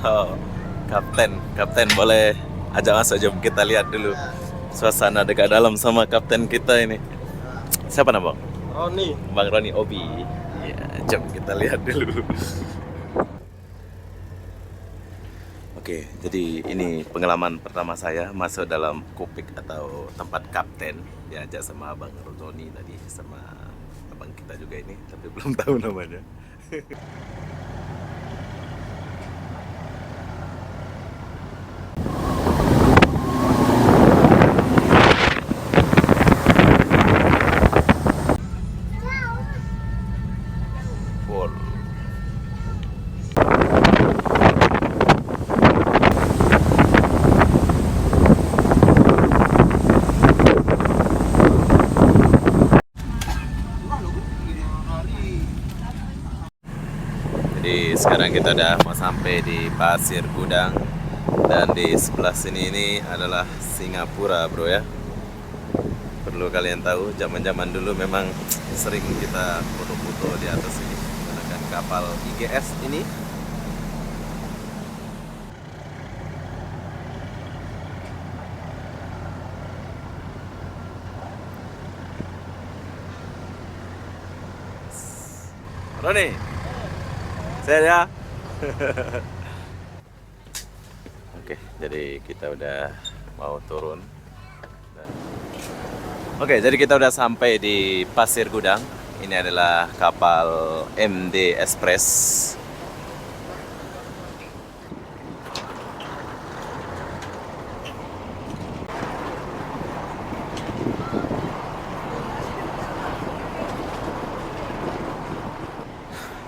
Oh, kapten boleh ajak masuk, jom kita lihat dulu suasana dekat dalam sama kapten kita ini. Siapa nama bang? Roni. Bang Roni Obi. Ya, jom kita lihat dulu. Oke, jadi ini pengalaman pertama saya masuk dalam kupik atau tempat kapten. Diajak sama Abang Roni tadi, sama abang kita juga ini, tapi belum tahu namanya. Full. Jadi sekarang kita udah mau sampai di Pasir Gudang, dan di sebelah sini ini adalah Singapura, bro ya. Perlu kalian tahu, zaman-zaman dulu memang sering kita foto-foto di atas ini menggunakan kapal IGS ini. Roni, saya ya. Oke, jadi kita udah mau turun. Oke, jadi kita udah sampai di Pasir Gudang. Ini adalah kapal MD Express.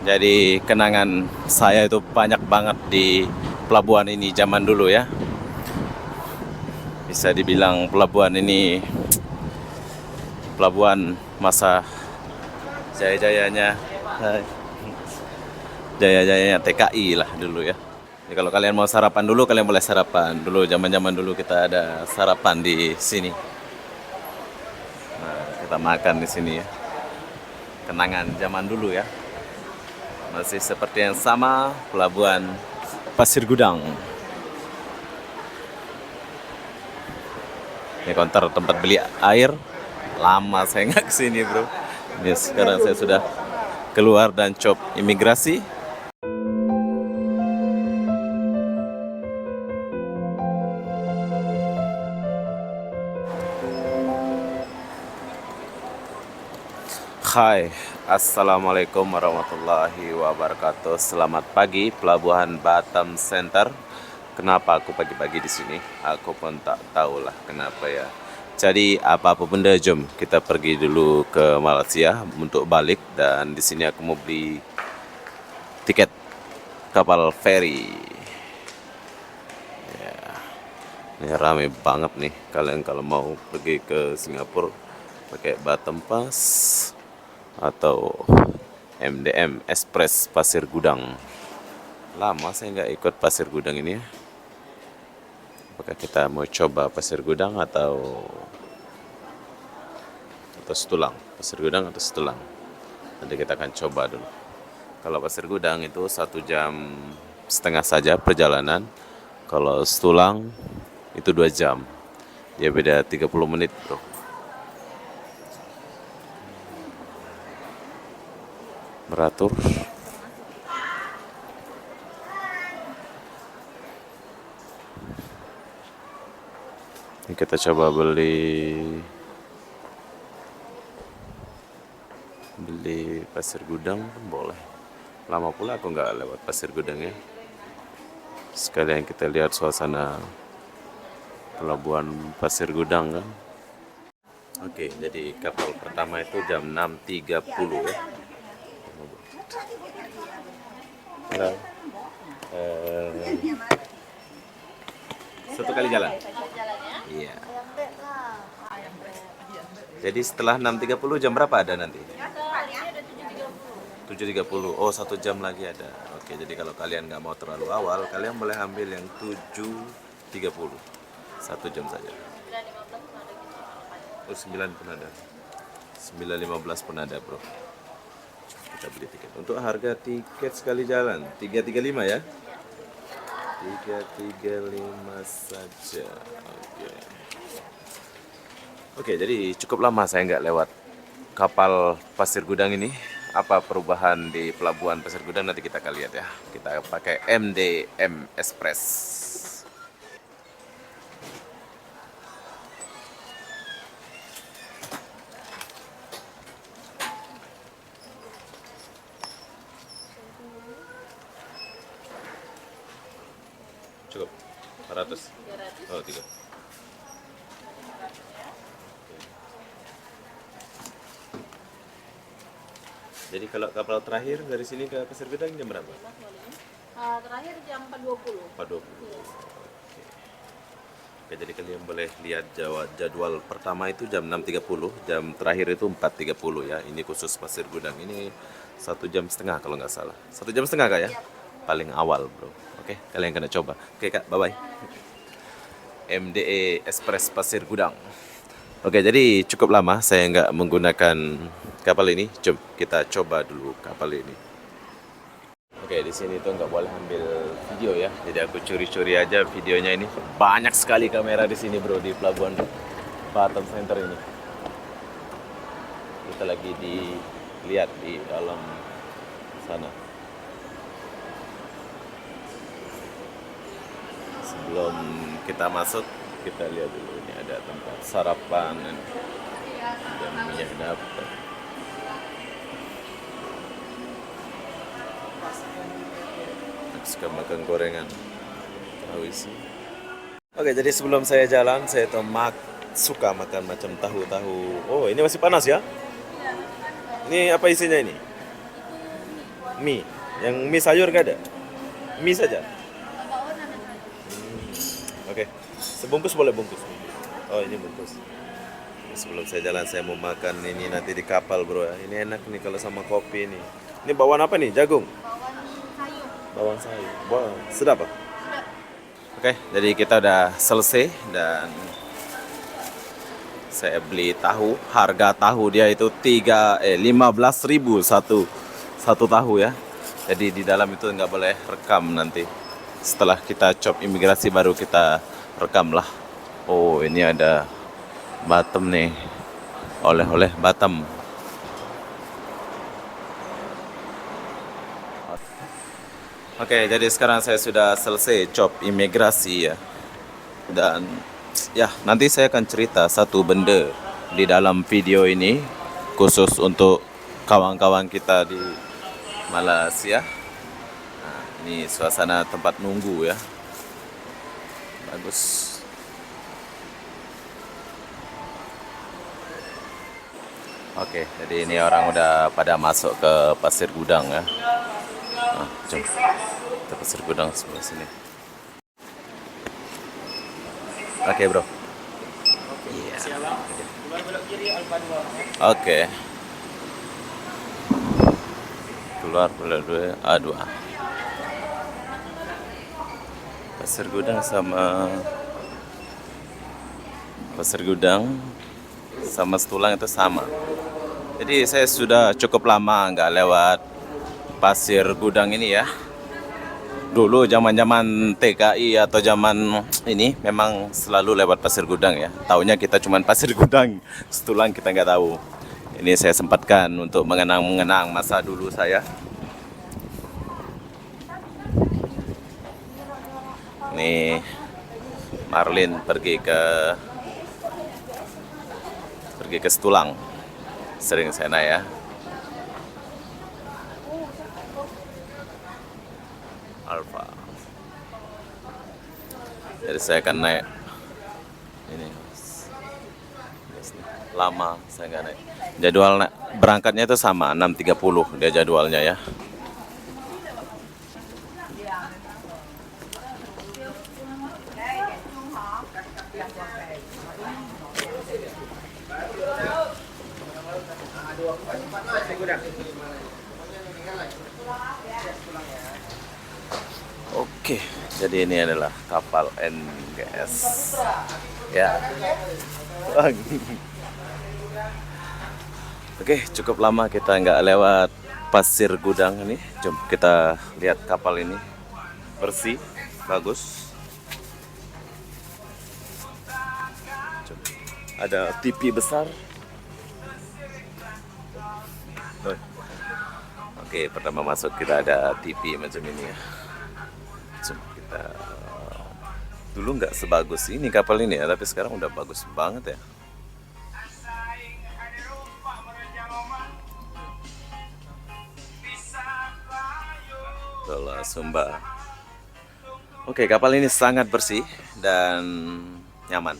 Jadi kenangan saya itu banyak banget di pelabuhan ini zaman dulu ya. Bisa dibilang pelabuhan ini pelabuhan masa jaya-jayanya jaya-jayanya TKI lah dulu ya. Jadi kalau kalian mau sarapan dulu, kalian boleh sarapan dulu. Zaman-zaman dulu kita ada sarapan di sini. Nah, kita makan di sini ya. Kenangan zaman dulu ya. Masih seperti yang sama, pelabuhan Pasir Gudang. Ini konter tempat beli air. Lama saya nggak kesini bro. Ini sekarang saya sudah keluar dan cop imigrasi. Hai, assalamualaikum warahmatullahi wabarakatuh. Selamat pagi, Pelabuhan Batam Center. Kenapa aku pagi-pagi di sini? Aku pun tak tahulah kenapa ya. Jadi apa-apa benda, jom kita pergi dulu ke Malaysia untuk balik, dan di sini aku mau beli tiket kapal feri. Ya, ini rame banget nih. Kalian kalau mau pergi ke Singapura pakai Batam Pass atau MDM Express Pasir Gudang. Lama saya nggak ikut Pasir Gudang ini ya. Apakah kita mau coba Pasir Gudang atau Setulang? Pasir Gudang atau Setulang? Nanti kita akan coba dulu. Kalau Pasir Gudang itu 1,5 jam saja perjalanan. Kalau Setulang itu 2 jam. Dia beda 30 menit bro. Beratur. Ini kita coba beli Pasir Gudang pun boleh. Lama pula aku nggak lewat Pasir Gudang ya. Sekalian kita lihat suasana pelabuhan Pasir Gudang kan. Oke, jadi kapal pertama itu jam 6.30 ya. Halo. Satu kali jalan. Iya. Jadi setelah 6.30 jam berapa ada nanti? 7.30. Oh, 1 jam lagi ada. Oke, jadi kalau kalian nggak mau terlalu awal, kalian boleh ambil yang 7.30. 1 jam saja. Oh, 9 pun ada. 9.15 pun ada, bro. Kita beli tiket. Untuk harga tiket sekali jalan 335 ya. 335 saja. Oke. Oke, jadi cukup lama saya nggak lewat kapal Pasir Gudang ini. Apa perubahan di pelabuhan Pasir Gudang nanti kita akan lihat ya. Kita pakai MDM Express. Cukup 400. Oh, 3. Jadi kalau kapal terakhir dari sini ke Pasir Gudang jam berapa? Terakhir jam 4.20. 4.20. Oke, jadi kalian boleh lihat jadwal pertama itu jam 6.30, jam terakhir itu 4.30 ya. Ini khusus Pasir Gudang. Ini 1,5 jam kalau nggak salah. 1,5 jam Kak ya? Paling awal bro. Oke, kalian kena coba. Oke Kak, bye-bye. MDE Express Pasir Gudang. Oke, jadi cukup lama saya nggak menggunakan kapal ini. Jom kita coba dulu kapal ini. Oke, di sini tuh nggak boleh ambil video ya. Jadi aku curi-curi aja videonya ini. Banyak sekali kamera di sini bro, di pelabuhan Batam Center ini. Kita lagi dilihat di dalam sana. Sebelum kita masuk, kita lihat dulu ini ada tempat sarapan dan minyak dapat. Aku suka makan gorengan tahu isi. Oke, jadi sebelum saya jalan, saya tuh suka makan macam tahu-tahu. Oh, ini masih panas ya? Ini apa isinya ini? Mie. Yang mie sayur nggak ada? Mie saja. Oke, sebungkus boleh bungkus. Oh, ini bungkus. Sebelum saya jalan, saya mau makan ini nanti di kapal bro ya. Ini enak nih kalau sama kopi nih. Ini bawaan apa nih? Jagung? Bawang sayur. Wah, sedap pak? Oke, jadi kita udah selesai dan saya beli tahu. Harga tahu dia itu 15.000 satu tahu ya. Jadi di dalam itu nggak boleh rekam nanti. Setelah kita cop imigrasi baru kita rekam lah. Oh, ini ada Batam nih. Oleh-oleh Batam. Oke, jadi sekarang saya sudah selesai cop imigrasi ya. Dan ya, nanti saya akan cerita satu benda di dalam video ini khusus untuk kawan-kawan kita di Malaysia. Nah, ini suasana tempat nunggu ya. Bagus. Oke, jadi ini orang udah pada masuk ke Pasir Gudang ya. Nah, jom kita Pasir Gudang sebelah sini. Oke bro. Iya. Oke. Keluar belok dua A2. Pasir Gudang sama Setulang itu sama. Jadi saya sudah cukup lama nggak lewat Pasir Gudang ini ya. Dulu zaman-zaman TKI atau zaman ini memang selalu lewat Pasir Gudang ya. Taunya kita cuma Pasir Gudang, Setulang kita nggak tahu. Ini saya sempatkan untuk mengenang masa dulu saya. Nih Marlin pergi ke Setulang. Sering sana ya. Alfa. Jadi saya akan naik ini. Lama saya nggak naik. Jadwal berangkatnya itu sama 6.30 dia jadwalnya ya. Oke, jadi ini adalah kapal NGS. Ya. Oke, cukup lama kita nggak lewat Pasir Gudang ini. Jom kita lihat kapal ini bersih. bagus. Ada TV besar. Oke, pertama masuk kita ada TV macam ini ya. Cuma kita dulu nggak sebagus ini kapal ini ya, tapi sekarang udah bagus banget ya. Tola Sumba. Oke, kapal ini sangat bersih dan nyaman.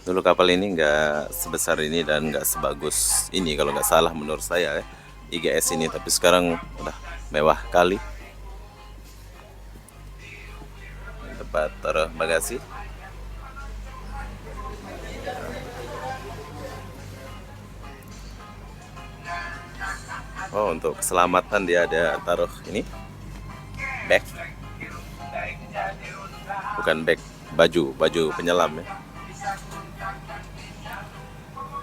Dulu kapal ini nggak sebesar ini dan nggak sebagus ini kalau nggak salah menurut saya ya, IGS ini, tapi sekarang udah mewah kali. Tempat taruh bagasi. Oh, untuk keselamatan dia ada taruh ini bag, bukan bag, baju penyelam ya.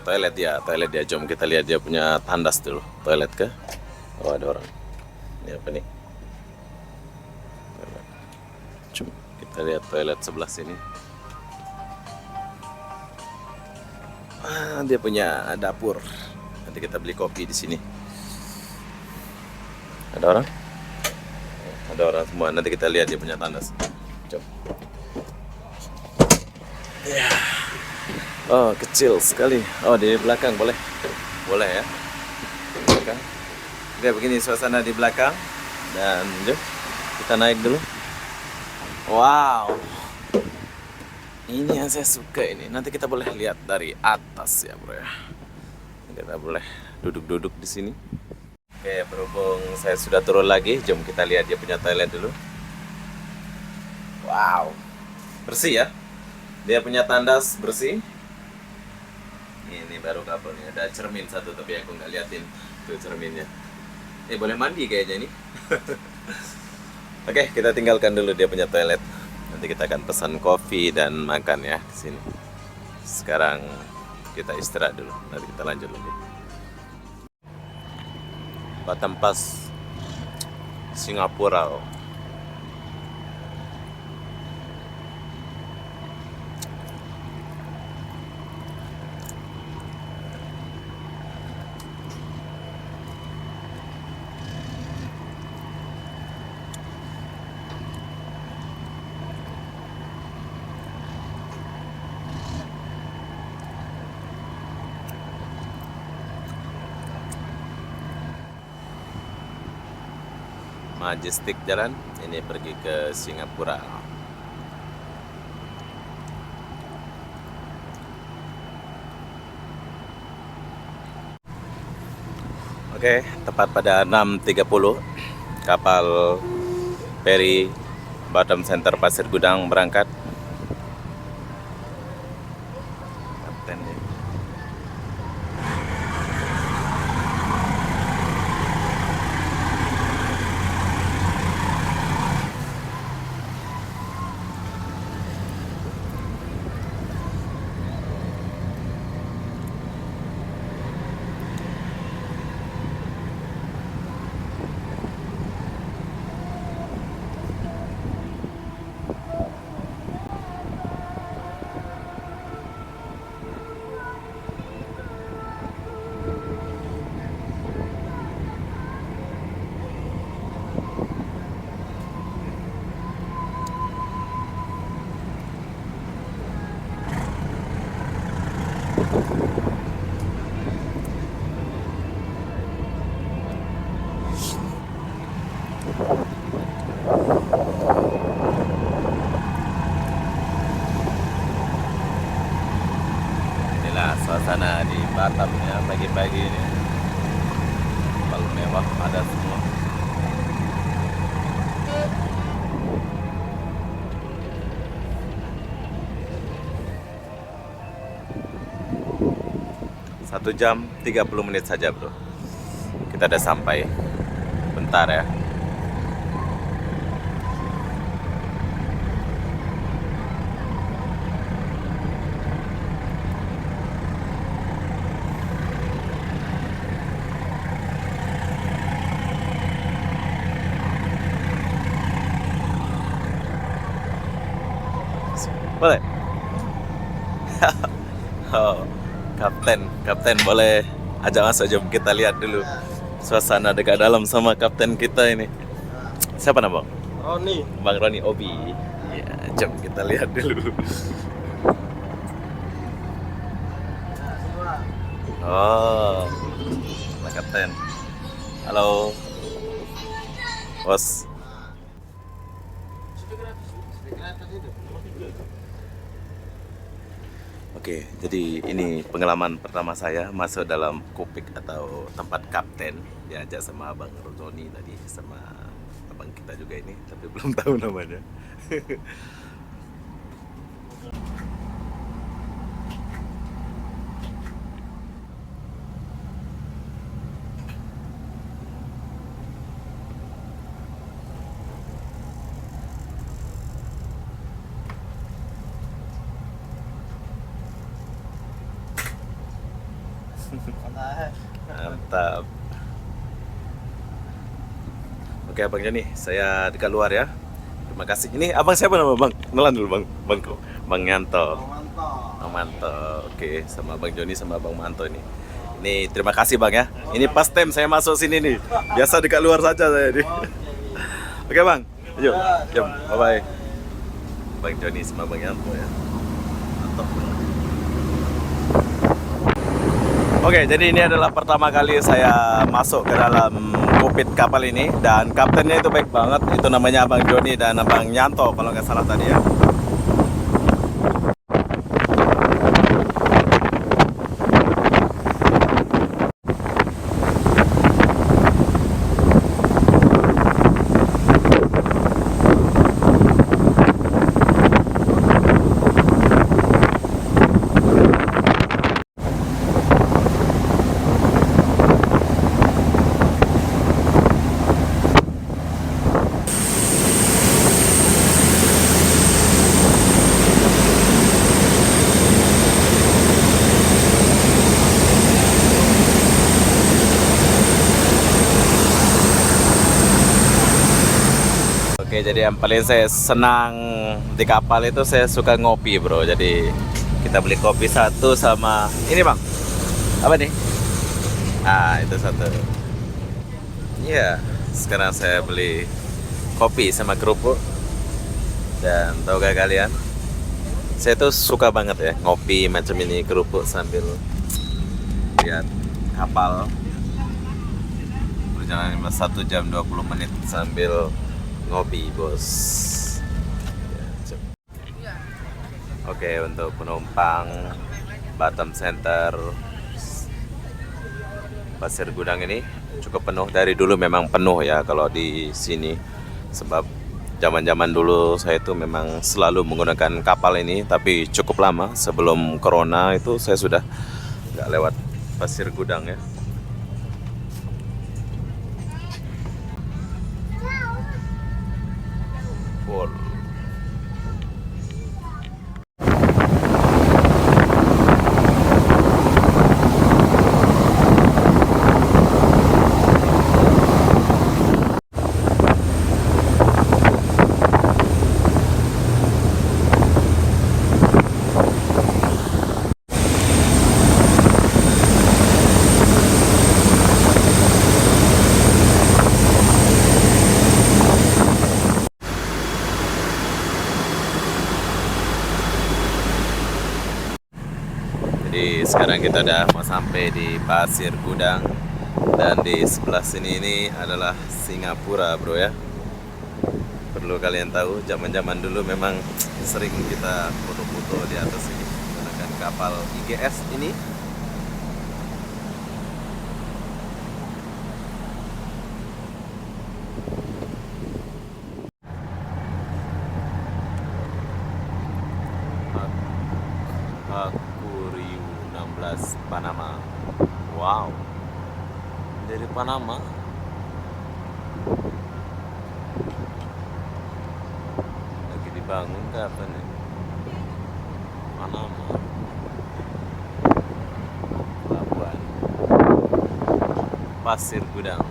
Toilet dia. Jom kita lihat dia punya tandas dulu. Toilet ke? Oh, ada orang. Ini apa nih? Cuma kita lihat toilet sebelah sini. Dia punya dapur. Nanti kita beli kopi di sini. Ada orang? Ada orang semua. Nanti kita lihat dia punya tandas. Jom. Ya. Oh, kecil sekali. Oh, di belakang boleh. Boleh ya. Belakang. Oke, begini suasana di belakang. Dan yuk, kita naik dulu. Wow. Ini yang saya suka ini. Nanti kita boleh lihat dari atas ya, bro ya. Kita boleh duduk-duduk di sini. Oke, berhubung saya sudah turun lagi, jom kita lihat dia punya toilet dulu. Wow. Bersih ya. Dia punya tandas bersih. Ini baru kapalnya, ada cermin satu tapi aku nggak liatin tuh cerminnya. Boleh mandi kayaknya nih. Oke, kita tinggalkan dulu dia punya toilet. Nanti kita akan pesan kopi dan makan ya di sini. Sekarang kita istirahat dulu, nanti kita lanjut lagi. Batam Pass, Singapura. Majestic jalan, ini pergi ke Singapura. Oke, tepat pada 6.30 kapal feri Batam Center Pasir Gudang berangkat. Kaptennya. Inilah suasana di Batam ya pagi-pagi ini. Kalau mewah ada semua. Satu jam 30 menit saja bro. Kita udah sampai. Bentar ya. Boleh? Oh, kapten boleh ajak masuk, jom kita lihat dulu suasana dekat dalam sama kapten kita ini. Siapa nama bang? Roni. Bang Roni Obi. Ya, jom kita lihat dulu. Oh, Pak Kapten. Halo, bos. Oke, jadi ini pengalaman pertama saya masuk dalam kupik atau tempat kapten. Diajak sama Abang Roni tadi, sama abang kita juga ini, tapi belum tahu namanya. Mantap. Oke Abang Joni, saya dekat luar ya. Terima kasih. Ini abang siapa nama bang? Kenalan dulu bang. Bang Yanto. Bang Manto. Oke, sama Bang Joni sama Bang Manto ini. Ini terima kasih bang ya. Ini pas time saya masuk sini nih. Biasa dekat luar saja saya nih. Oke bang, yuk, jom, bye bye. Bang Joni sama Bang Yanto ya. Mantap. Oke, jadi ini adalah pertama kali saya masuk ke dalam kokpit kapal ini, dan kaptennya itu baik banget. Itu namanya Abang Joni dan Abang Yanto kalau nggak salah tadi ya. Oke, jadi yang paling saya senang di kapal itu saya suka ngopi bro. Jadi kita beli kopi satu sama ini bang, apa nih? Ah, itu satu. Iya, sekarang saya beli kopi sama kerupuk. Dan tahu gak kalian, saya tuh suka banget ya ngopi macam ini, kerupuk sambil lihat kapal berjalan 1 jam 20 menit sambil ngopi bos. Oke, untuk penumpang Batam Center Pasir Gudang ini cukup penuh. Dari dulu memang penuh ya kalau di sini, sebab zaman-zaman dulu saya itu memang selalu menggunakan kapal ini, tapi cukup lama sebelum corona itu saya sudah nggak lewat Pasir Gudang ya. Full. Jadi sekarang kita udah mau sampai di Pasir Gudang, dan di sebelah sini ini adalah Singapura bro ya. Perlu kalian tahu, zaman-zaman dulu memang sering kita foto-foto di atas ini menggunakan kapal IGS ini. Aquarium 16 Panama. Wow, dari Panama. Lagi dibangun kapan nih? Panama. Pelabuhan Pasir Gudang.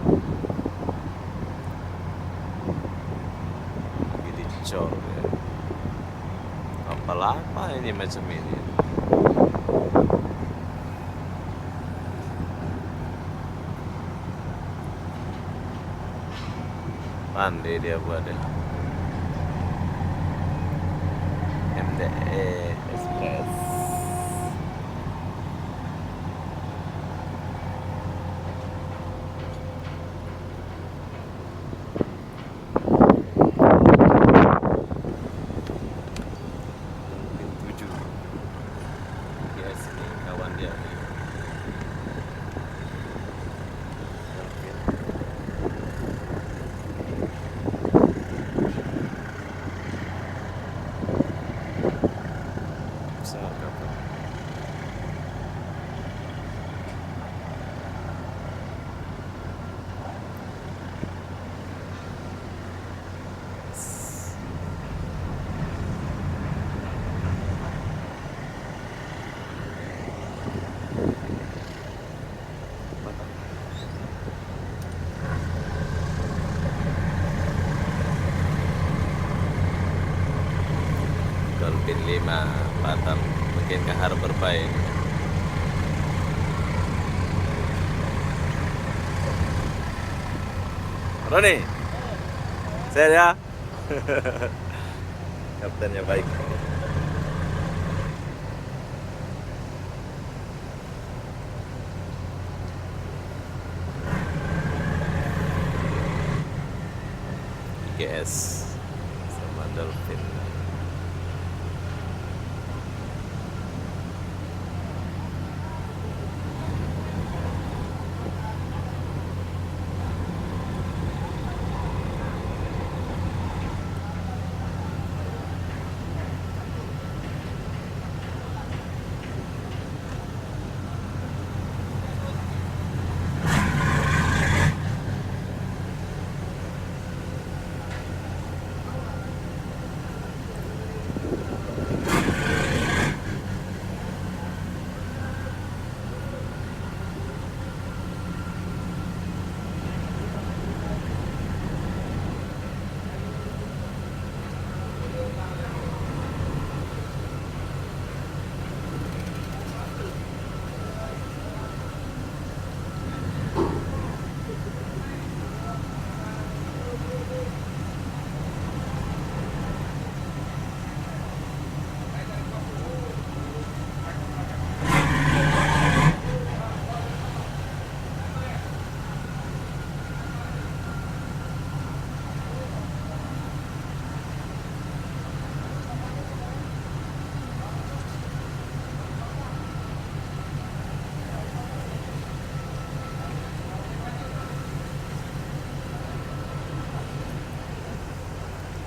Lagi dicor ya. kapal apa ini macam ini? Pandai dia buatnya. MDE Express. Mungkin 7. Ya sini kawan dia nih. Pesawat kapal. Dolphin 5 Batam mungkin ke Harbor Bay. Roni, sehat ya? Kaptennya baik. GS sama Dolphin.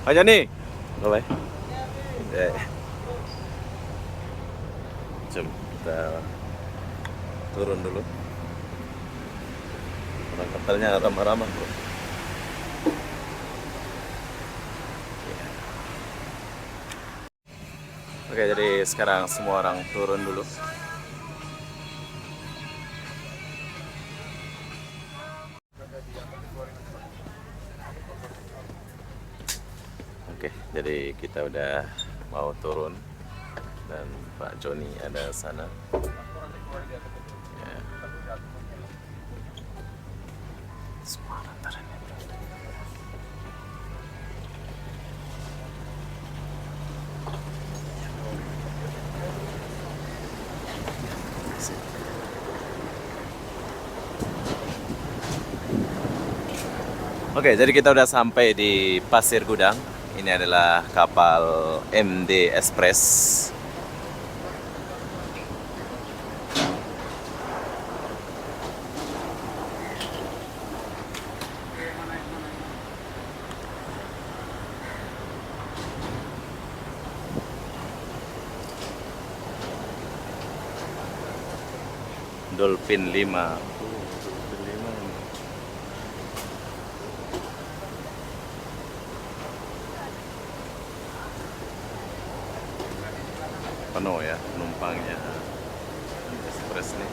Pak Joni, boleh? Jom kita turun dulu. Orang kapalnya ramah-ramah, bro. Oke, jadi sekarang semua orang turun dulu. Oke, jadi kita udah mau turun dan Pak Joni ada sana. Ya. Semua lantarannya. Oke, jadi kita udah sampai di Pasir Gudang. Ini adalah kapal MD Express. Dolphin 5. Penuh ya penumpangnya Express nih.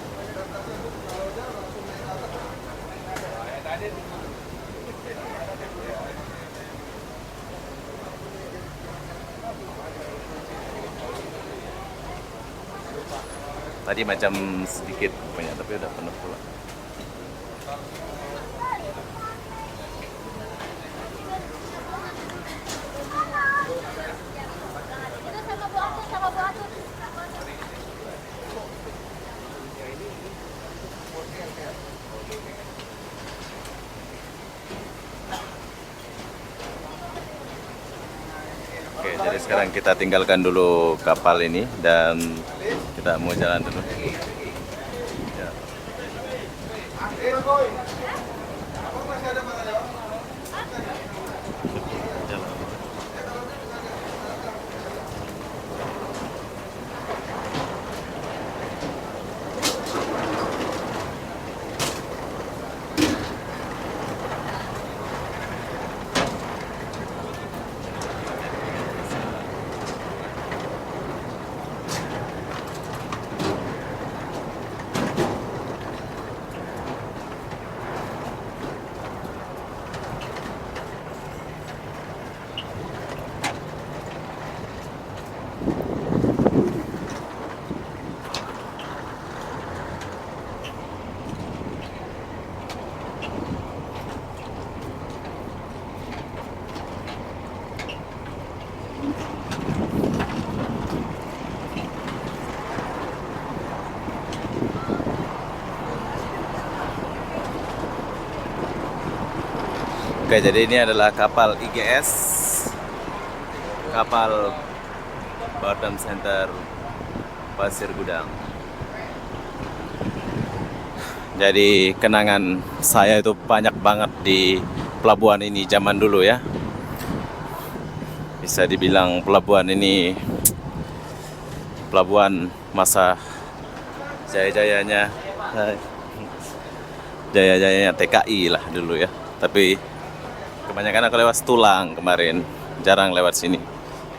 Tadi macam sedikit banyak, tapi udah penuh pula. Oke, jadi sekarang kita tinggalkan dulu kapal ini dan kita mau jalan dulu. Ya. Jalan. Oke, jadi ini adalah kapal IGS, kapal Batam Center Pasir Gudang. Jadi kenangan saya itu banyak banget di pelabuhan ini zaman dulu ya. Bisa dibilang pelabuhan ini pelabuhan masa jaya-jayanya jaya-jayanya TKI lah dulu ya. Tapi kebanyakan aku lewat Tulang kemarin, jarang lewat sini.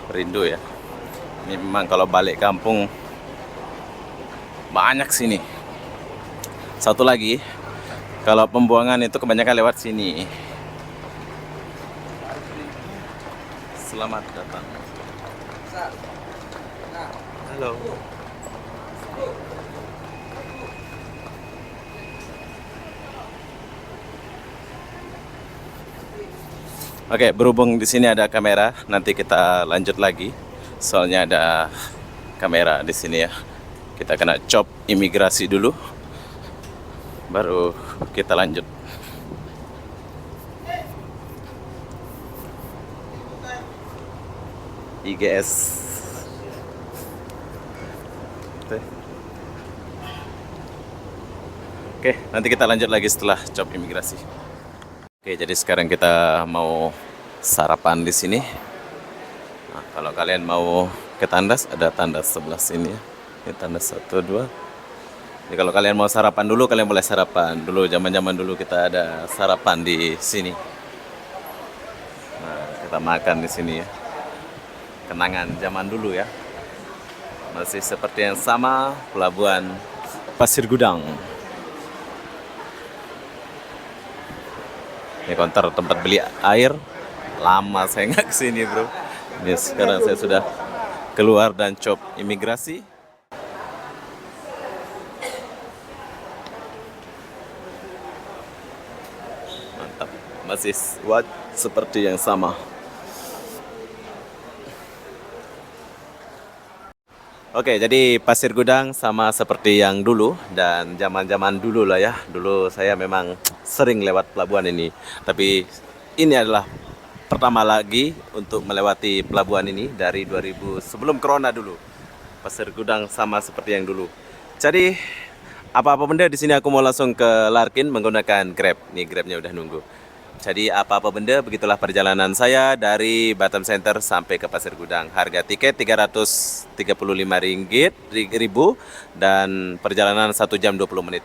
Rindu ya. Ini memang kalau balik kampung banyak sini. Satu lagi, kalau pembuangan itu kebanyakan lewat sini. Selamat datang. Halo. Oke, berhubung di sini ada kamera, nanti kita lanjut lagi. Soalnya ada kamera di sini ya. Kita kena cop imigrasi dulu, baru kita lanjut. IGS. Oke, nanti kita lanjut lagi setelah cop imigrasi. Oke, jadi sekarang kita mau sarapan di sini. Nah, kalau kalian mau ke tandas, ada tandas sebelah sini ya. Ini tandas 1, 2. Jadi kalau kalian mau sarapan dulu, kalian boleh sarapan. Dulu zaman-zaman dulu kita ada sarapan di sini. Nah, kita makan di sini ya. Kenangan zaman dulu ya. Masih seperti yang sama, pelabuhan Pasir Gudang. Ini konter tempat beli air. Lama saya nggak kesini bro. Ini sekarang saya sudah keluar dan cop imigrasi. Mantap. Masih seperti yang sama. Oke, jadi Pasir Gudang sama seperti yang dulu dan zaman-zaman dulu lah ya. Dulu saya memang sering lewat pelabuhan ini. Tapi ini adalah pertama lagi untuk melewati pelabuhan ini dari 2000 sebelum corona dulu. Pasir Gudang sama seperti yang dulu. Jadi apa-apa benda di sini aku mau langsung ke Larkin menggunakan Grab. Nih Grabnya udah nunggu. Jadi apa-apa benda, begitulah perjalanan saya dari Batam Center sampai ke Pasir Gudang. Harga tiket Rp335 dan perjalanan 1 jam 20 menit.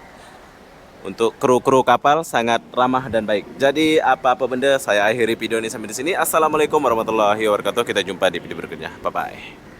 Untuk kru-kru kapal sangat ramah dan baik. Jadi apa-apa benda, saya akhiri video ini sampai di sini. Assalamualaikum warahmatullahi wabarakatuh. Kita jumpa di video berikutnya. Bye-bye.